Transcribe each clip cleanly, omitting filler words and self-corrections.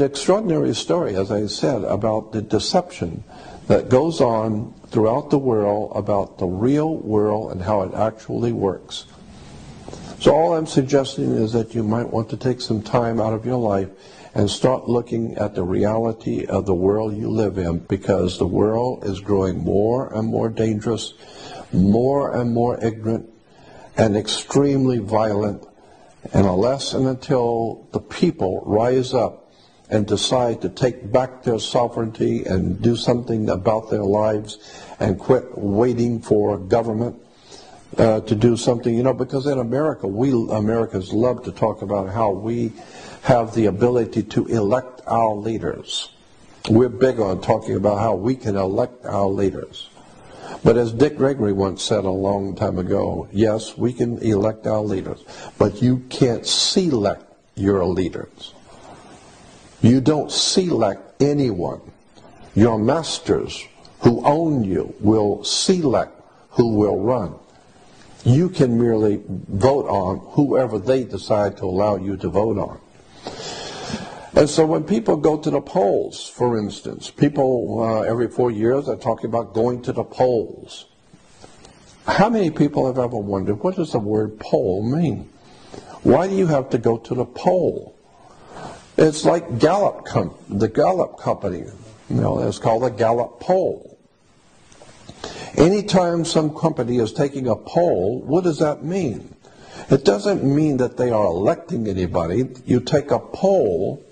The extraordinary story, as I said, about the deception that goes on throughout the world about the real world and how it actually works. So all I'm suggesting is that you might want to take some time out of your life and start looking at the reality of the world you live in, because the world is growing more and more dangerous, more and more ignorant, and extremely violent. And unless and until the people rise up and decide to take back their sovereignty and do something about their lives and quit waiting for government to do something, because in America, we Americans love to talk about how we have the ability to elect our leaders. We're big on talking about how we can elect our leaders. But as Dick Gregory once said a long time ago, yes, we can elect our leaders, but you can't select your leaders. You don't select anyone. Your masters who own you will select who will run. You can merely vote on whoever they decide to allow you to vote on. And so when people go to the polls, for instance, people every 4 years are talking about going to the polls. How many people have ever wondered, what does the word poll mean? Why do you have to go to the poll? It's like Gallup, the Gallup company, it's called a Gallup poll. Anytime some company is taking a poll, what does that mean? It doesn't mean that they are electing anybody. You take a poll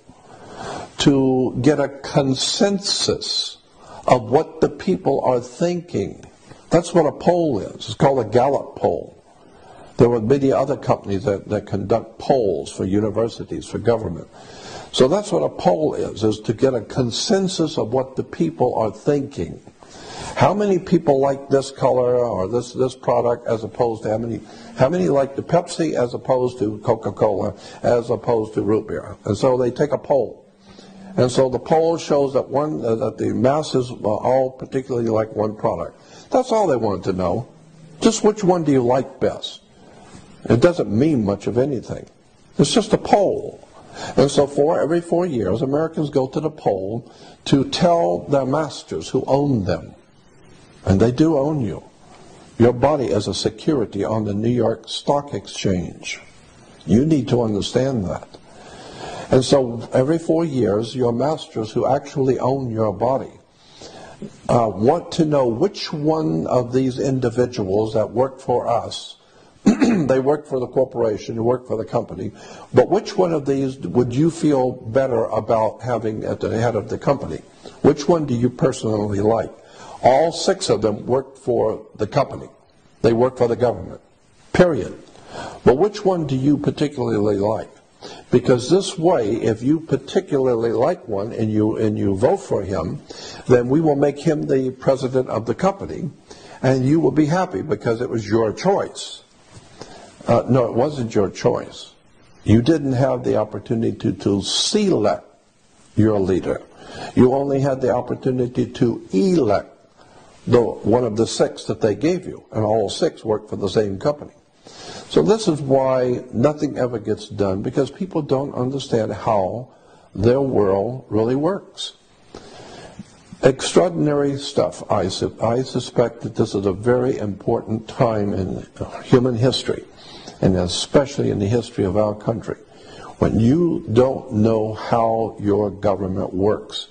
to get a consensus of what the people are thinking. That's what a poll is. It's called a Gallup poll. There are many other companies that conduct polls for universities, for government. So that's what a poll is to get a consensus of what the people are thinking. How many people like this color or this product as opposed to how many like the Pepsi as opposed to Coca-Cola as opposed to root beer? And so they take a poll. And so the poll shows that that the masses all particularly like one product. That's all they wanted to know. Just which one do you like best? It doesn't mean much of anything. It's just a poll. And so every 4 years, Americans go to the poll to tell their masters who own them. And they do own you. Your body is a security on the New York Stock Exchange. You need to understand that. And so every 4 years, your masters who actually own your body want to know which one of these individuals that work for us, they work for the corporation, you work for the company, but which one of these would you feel better about having at the head of the company? Which one do you personally like? All 6 of them work for the company. They work for the government, period. But which one do you particularly like? Because this way, if you particularly like one and you vote for him, then we will make him the president of the company, and you will be happy because it was your choice. No, it wasn't your choice. You didn't have the opportunity to select your leader. You only had the opportunity to elect one of the 6 that they gave you, and all 6 work for the same company. So this is why nothing ever gets done, because people don't understand how their world really works. Extraordinary stuff. I suspect that this is a very important time in human history, and especially in the history of our country, when you don't know how your government works.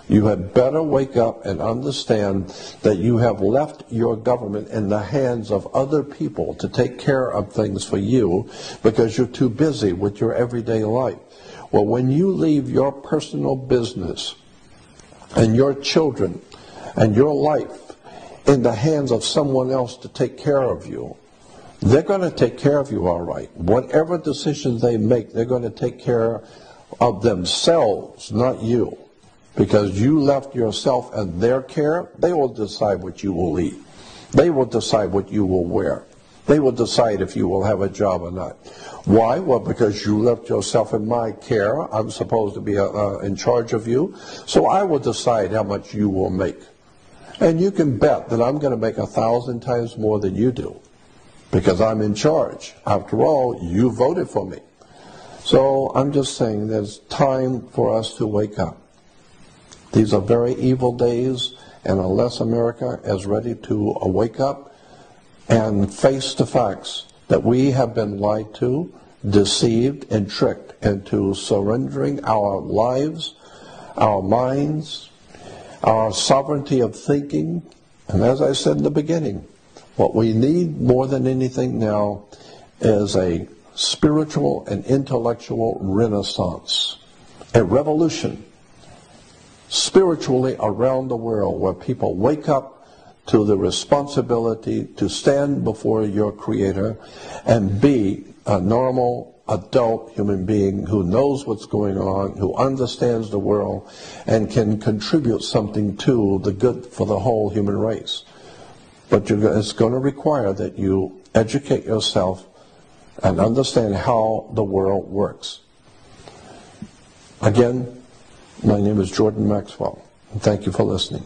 You had better wake up and understand that you have left your government in the hands of other people to take care of things for you because you're too busy with your everyday life. Well, when you leave your personal business and your children and your life in the hands of someone else to take care of you, they're going to take care of you all right. Whatever decisions they make, they're going to take care of themselves, not you. Because you left yourself in their care, they will decide what you will eat. They will decide what you will wear. They will decide if you will have a job or not. Why? Well, because you left yourself in my care. I'm supposed to be in charge of you. So I will decide how much you will make. And you can bet that I'm going to make 1,000 times more than you do. Because I'm in charge. After all, you voted for me. So I'm just saying there's time for us to wake up. These are very evil days, and unless America is ready to wake up and face the facts that we have been lied to, deceived, and tricked into surrendering our lives, our minds, our sovereignty of thinking, and as I said in the beginning, what we need more than anything now is a spiritual and intellectual renaissance, a revolution spiritually around the world where people wake up to the responsibility to stand before your Creator and be a normal adult human being who knows what's going on, who understands the world, and can contribute something to the good for the whole human race. But it's going to require that you educate yourself and understand how the world works. Again, my name is Jordan Maxwell, and thank you for listening.